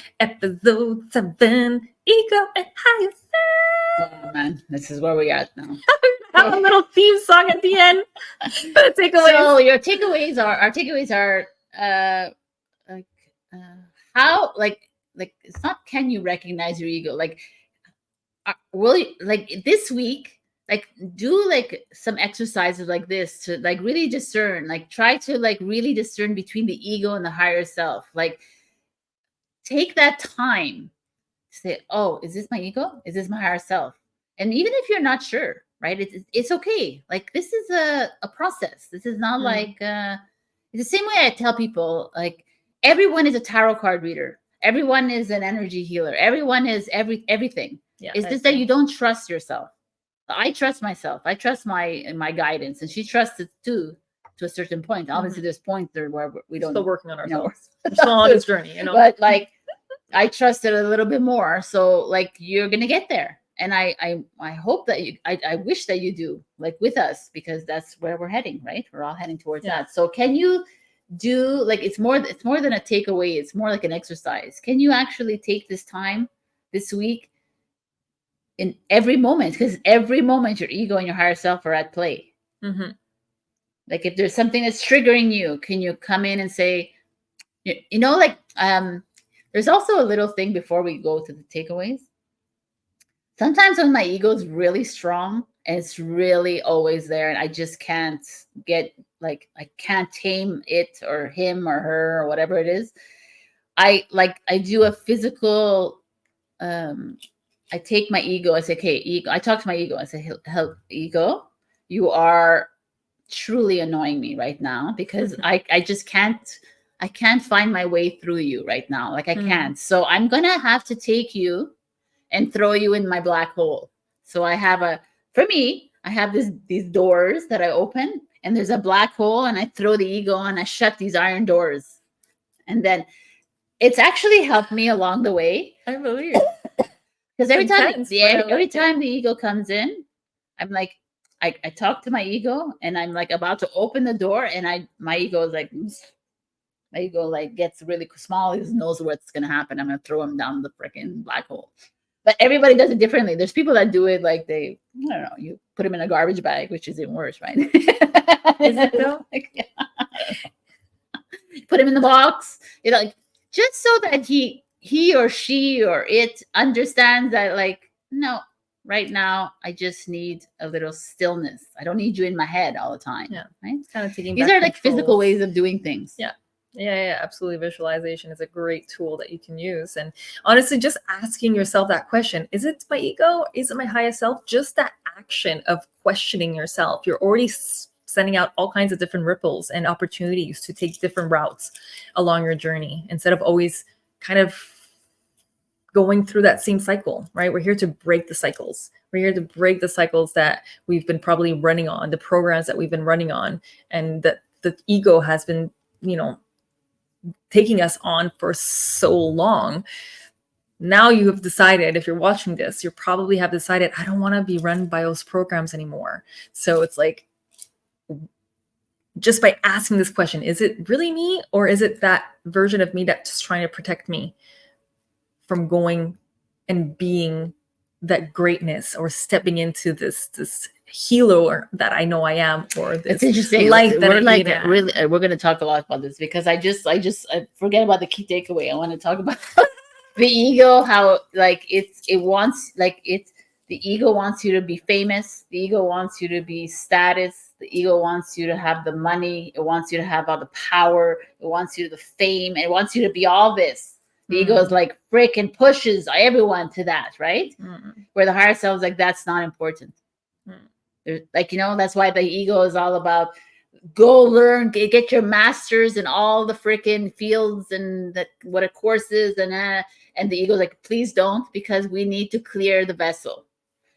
7, ego and higher self.
Oh man, this is where we are now.
Have a little theme song at the end for the takeaways.
So our takeaways are how it's not, can you recognize your ego? Will you, this week, do some exercises like this to really discern, try to really discern between the ego and the higher self. Take that time to say, oh, is this my ego? Is this my higher self? And even if you're not sure, right? It's okay. Like, this is a process. This is not like, it's the same way I tell people, like, everyone is a tarot card reader. Everyone is an energy healer. Everyone is everything.
Yeah,
it's just that you don't trust yourself. I trust myself. I trust my guidance, and she trusts it too, to a certain point. Obviously, there's points there where we don't.
Still working on ourselves.
We're
still on this journey,
But like, I trust it a little bit more. So like, you're gonna get there, and I hope that you. I wish that you do, like, with us, because that's where we're heading. Right? We're all heading towards that. So can you do, like, it's more than a takeaway. It's more like an exercise. Can you actually take this time this week? In every moment, because every moment your ego and your higher self are at play. Like, if there's something that's triggering you, can you come in and say, like, there's also a little thing before we go to the takeaways. Sometimes when my ego is really strong and it's really always there, and I just can't get, like, I can't tame it or him or her or whatever it is, I do a physical, I take my ego. I say, okay, ego. I talk to my ego. I say, help, ego, you are truly annoying me right now, because I just can't find my way through you right now. Like, I can't. So I'm going to have to take you and throw you in my black hole. So I have for me, I have these doors that I open, and there's a black hole, and I throw the ego and I shut these iron doors. And then it's actually helped me along the way.
I believe.
Because every time the ego comes in, I'm like, I talk to my ego, and I'm like about to open the door, and my ego is like, gets really small. He knows what's gonna happen. I'm gonna throw him down the freaking black hole. But everybody does it differently. There's people that do it like I don't know, you put him in a garbage bag, which is even worse, right?
Is it though?
Put him in the box, like, just so that he or she or it understands that, like, no, right now I just need a little stillness. I don't need you in my head all the time.
Yeah.
Right.
It's kind of taking
These
back
are like
control.
physical ways of doing things.
Yeah, absolutely. Visualization is a great tool that you can use. And honestly, just asking yourself that question, is it my ego? Is it my highest self? Just that action of questioning yourself. You're already sending out all kinds of different ripples and opportunities to take different routes along your journey, instead of always kind of going through that same cycle, right? We're here to break the cycles. We're here to break the cycles that we've been probably running on, the programs that we've been running on, and that the ego has been, taking us on for so long. Now you have decided, if you're watching this, you probably have decided, I don't want to be run by those programs anymore. So it's like, just by asking this question, is it really me, or is it that version of me that's just trying to protect me from going and being that greatness, or stepping into this healer that I know I am, or this light that
we're going to talk a lot about this, because I forget about the key takeaway. I want to talk about the ego, how like the ego wants you to be famous. The ego wants you to be status. The ego wants you to have the money. It wants you to have all the power. It wants you to the fame. It wants you to be all this. The ego is like freaking pushes everyone to that, right? Where the higher self is like, that's not important. Like, that's why the ego is all about go learn, get your masters in all the freaking fields and what a course is. And the ego's like, please don't, because we need to clear the vessel.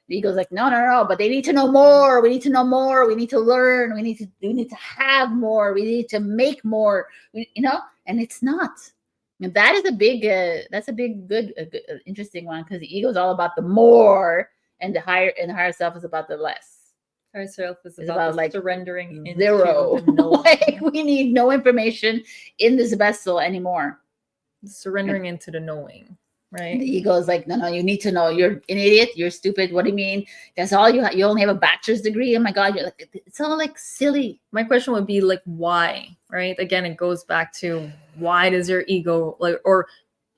The ego's like, no, but they need to know more. We need to know more. We need to learn. We need to have more. We need to make more, and it's not. And that is a big, good, interesting one, because the ego is all about the more, and the higher self is about the less.
Higher self is about like surrendering
zero. Like, we need no information in this vessel anymore.
Surrendering into the knowing, right?
The ego is like, no, you need to know. You're an idiot. You're stupid. What do you mean? That's all you you only have a bachelor's degree. Oh my God, you're like, it's all like silly.
My question would be like, why? Right? Again, it goes back to, why does your ego, like, or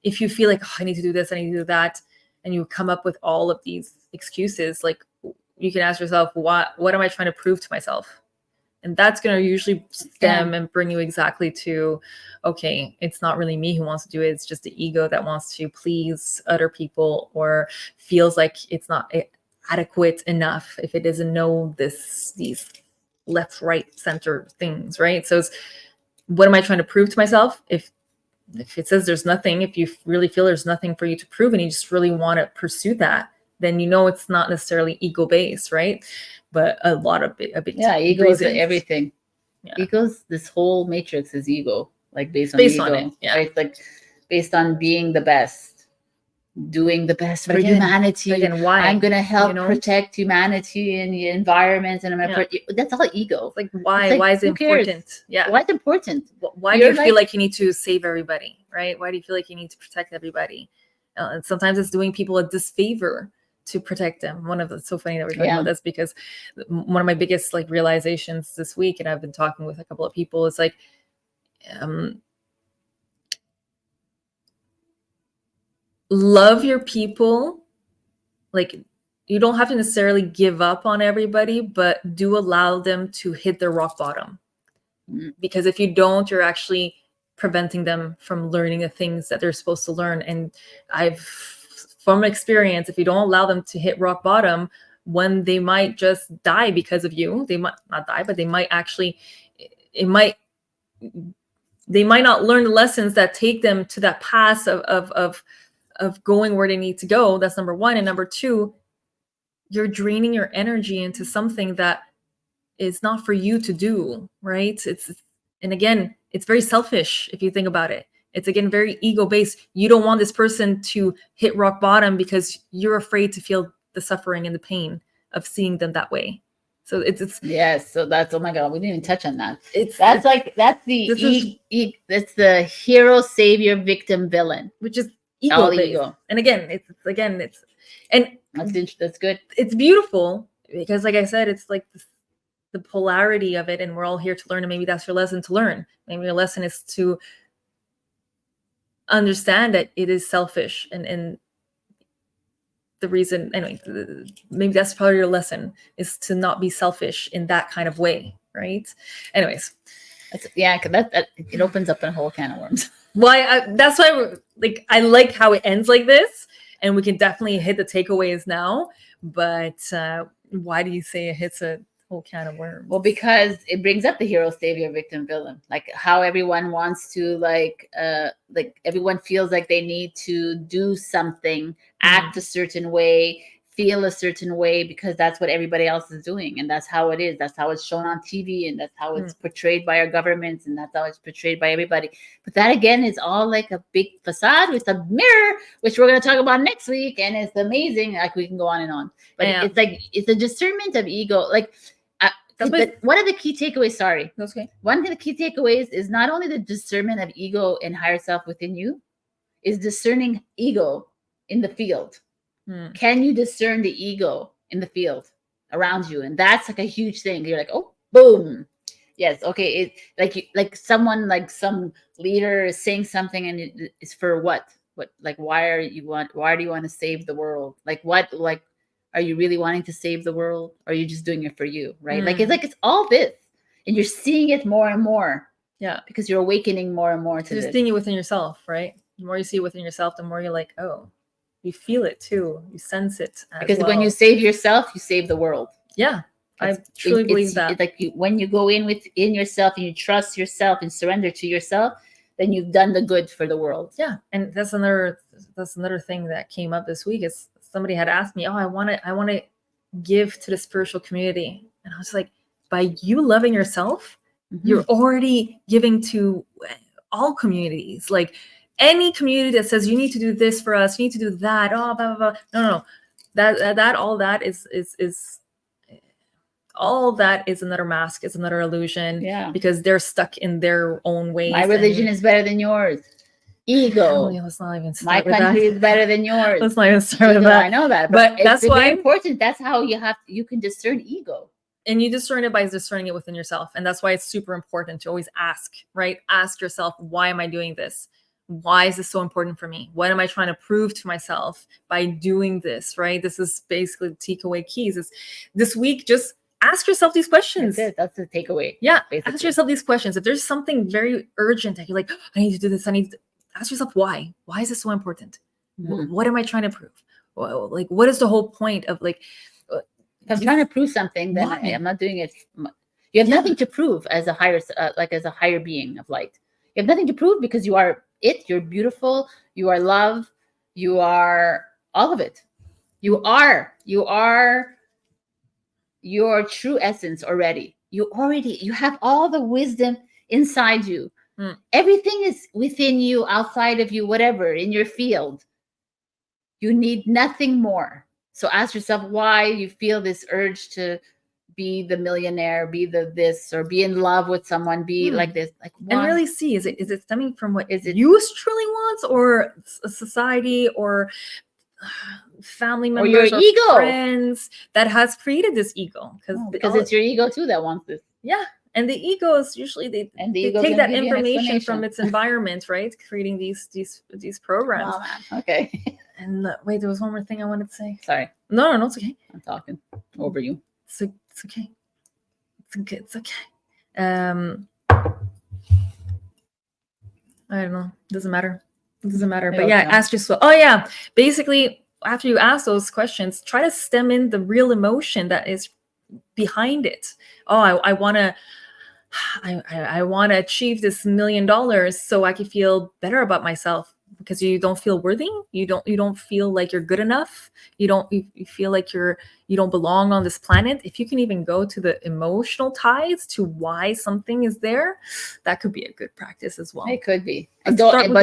if you feel like, I need to do this, I need to do that, and you come up with all of these excuses, like, you can ask yourself, what am I trying to prove to myself? And that's going to usually stem and bring you exactly to, okay, it's not really me who wants to do it. It's just the ego that wants to please other people, or feels like it's not, adequate enough, if it doesn't know these left, right, center things, right? So it's, what am I trying to prove to myself? If it says there's nothing, if you really feel there's nothing for you to prove and you just really want to pursue that, then it's not necessarily ego based, right? But a lot of it, a big
ego is everything.
Yeah.
Ego's, this whole matrix is ego, like based on
based
ego,
on it, yeah.
right? Like based on being the best, doing the best for humanity.
Again, why?
I'm gonna help protect humanity and the environment, and I'm gonna that's all ego.
It's like, why? Why is it important? Yeah.
Why it's important?
Why do you feel like you need to save everybody, right? Why do you feel like you need to protect everybody? And sometimes it's doing people a disfavor to protect them. It's so funny that we're talking about this, because one of my biggest like realizations this week, and I've been talking with a couple of people, is like, love your people. Like, you don't have to necessarily give up on everybody, but do allow them to hit their rock bottom. Because if you don't, you're actually preventing them from learning the things that they're supposed to learn. And from experience, if you don't allow them to hit rock bottom, when they might just die because of you, they might not die, but they might actually, they might not learn the lessons that take them to that path of going where they need to go. That's number one. And number two, you're draining your energy into something that is not for you to do, right? And again, it's very selfish if you think about it. It's again very ego based. You don't want this person to hit rock bottom because you're afraid to feel the suffering and the pain of seeing them that way. So it's
yes. So that's, oh my God, we didn't even touch on that. That's the hero, savior, victim, villain,
which is ego. And again,
that's good.
It's beautiful because, like I said, it's like the polarity of it, and we're all here to learn. And maybe that's your lesson to learn. Maybe your lesson is to understand that it is selfish, and the reason, anyway, maybe that's part of your lesson, is to not be selfish in that kind of way, right? Anyways,
that it opens up a whole can of worms.
That's why I like how it ends like this, and we can definitely hit the takeaways now. But why do you say it hits a whole can of worms?
Well, because it brings up the hero, savior, victim, villain. Like how everyone wants to like everyone feels like they need to do something, act a certain way, feel a certain way, because that's what everybody else is doing, and that's how it is. That's how it's shown on TV, and that's how it's portrayed by our governments, and that's how it's portrayed by everybody. But that again is all like a big facade with a mirror, which we're going to talk about next week, and it's amazing. Like we can go on and on, but it's like it's a discernment of ego. Like one of the key takeaways. Sorry,
okay.
One of the key takeaways is not only the discernment of ego and higher self within you, is discerning ego in the field. Can you discern the ego in the field around you? And that's like a huge thing. You're like, oh, boom. Yes. Okay. Like someone, like some leader is saying something, and it's for what, like, why do you want to save the world? Like what, like, are you really wanting to save the world? Or are you just doing it for you? Right. It's all this, and you're seeing it more and more.
Yeah.
Because you're awakening more and more to
just seeing it within yourself, right? The more you see it within yourself, the more you're like, oh, you feel it too. You sense it.
Because when you save yourself, you save the world.
Yeah. I truly believe that.
Like when you go in within yourself and you trust yourself and surrender to yourself, then you've done the good for the world.
Yeah. And that's another thing that came up this week, is somebody had asked me, oh, I want to give to the spiritual community. And I was like, by you loving yourself, you're already giving to all communities. Like any community that says you need to do this for us, you need to do that, oh, blah, blah, blah. No. That all that is all that is another mask, is another illusion.
Yeah.
Because they're stuck in their own ways.
My religion is better than yours. Ego.
Let's not even
start with country is better than yours.
Let's not even start with that.
I know that.
But that's why
very important. That's how you can discern ego.
And you discern it by discerning it within yourself. And that's why it's super important to always ask, right? Ask yourself, why am I doing this? Why is this so important for me? What am I trying to prove to myself by doing this, right? This is basically the takeaway keys. Is this week, just ask yourself these questions.
That's it. That's the takeaway.
Yeah. Basically. Ask yourself these questions. If there's something very urgent that you're like, I need to do this, ask yourself why. Why is this so important? What am I trying to prove? Well, like, what is the whole point of, like,
If I'm trying to prove something, then I'm not doing it. You have nothing to prove as a higher, as a higher being of light. You have nothing to prove because you are it. You're beautiful. You are love. You are all of it. You are your true essence already. You have all the wisdom inside you. Everything is within you, outside of you, whatever, in your field. You need nothing more. So ask yourself why you feel this urge to be the millionaire, be the this, or be in love with someone, be like this. Like, why?
And really see, is it stemming from what you truly want, or a society, or family members,
or your ego,
friends that has created this ego?
Because it's your ego too that wants this.
Yeah. And the ego is usually they take that information from its environment, right? Creating these programs.
Oh, man. Okay.
And wait, there was one more thing I wanted to say.
Sorry.
No, it's okay.
I'm talking over you.
It's okay. It's okay. I don't know. Doesn't matter. But yeah, ask yourself. Oh yeah. Basically, after you ask those questions, try to stem in the real emotion that is behind it. Oh, I want to achieve this $1 million so I can feel better about myself, because you don't feel worthy. You don't feel like you're good enough. You feel like you don't belong on this planet. If you can even go to the emotional ties to why something is there, that could be a good practice as well.
It could be. Don't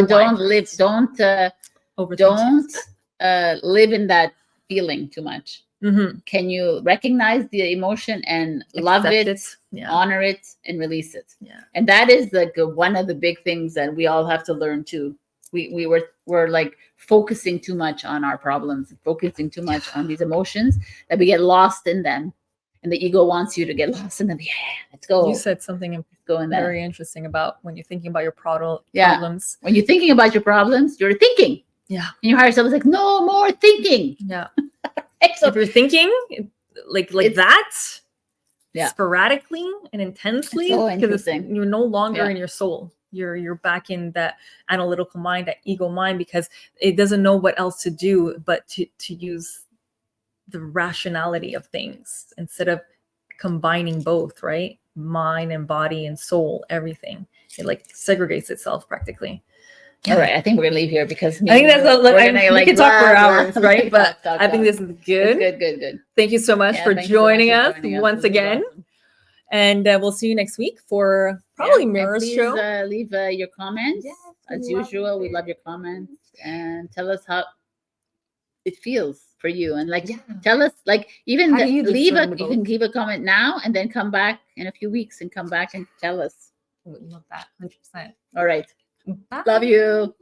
live in that feeling too much.
Mm-hmm.
Can you recognize the emotion and love it, honor it, and release it?
Yeah.
And that is like one of the big things that we all have to learn too. We're like focusing too much on our problems, focusing too much on these emotions that we get lost in them. And the ego wants you to get lost in them. Yeah, let's go.
You said something very interesting about when you're thinking about your problems.
When you're thinking about your problems, you're thinking.
Yeah. And
your higher self is like, no more thinking.
Yeah. So if you're thinking like that, sporadically and intensely, because you're no longer in your soul. You're back in that analytical mind, that ego mind, because it doesn't know what else to do but to use the rationality of things instead of combining both, right? Mind and body and soul, everything. It like segregates itself practically.
All right, I think we're gonna leave here because
I think that's we can talk for hours, right? But I think this is good.
Good.
Thank you so much for joining us once again. Awesome. And we'll see you next week for probably Mirror's show.
Leave your comments. Yes, as usual, we love your comments, and tell us how it feels for you. And tell us, even you can leave a comment now and then come back in a few weeks and come back and tell us.
I would love that 100%.
All right.
Bye.
Love you.